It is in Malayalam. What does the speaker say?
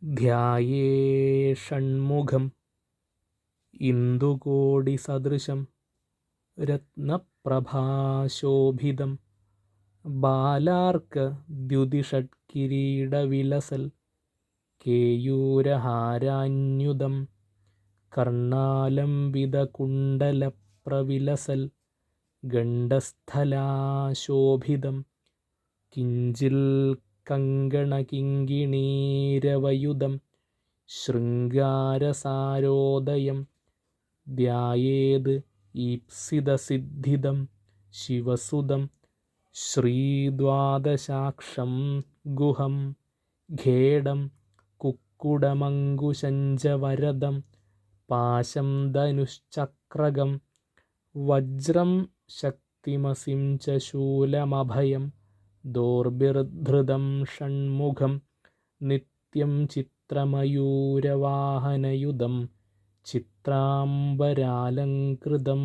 ധ്യായേഷൺമുഖം ഇന്ദുകോടിസദൃശം രത്നപ്രഭാശോഭിതം ബാലാർക്കദ്യുതിഷട്കിരീടവിലസൽ കേയൂരഹാരാന്യുതം കർണാലംബിതകുണ്ടലപ്രവിലസൽ ഗണ്ഡസ്ഥലാശോഭിതം കിഞ്ചിൽ കങ്കണകിങ്കിണീരവയുധം ശൃംഗാരസാരോദയം ധ്യായേത് ഈപ്സിതസിദ്ധിദം ശിവസുതം ശ്രീദ്വാദശാക്ഷം ഗുഹം ഖേടം കുക്കുടമങ്കുശഞ്ചവരദം പാശം ധനുശ്ചക്രകം വജ്രം ശക്തിമസിം ച ശൂലമഭയം ദോർഭിർധൃതം ഷൺമുഖം നിത്യം ചിത്രമയൂരവാഹനയുധം ചിത്രാംബരാലങ്കൃതം.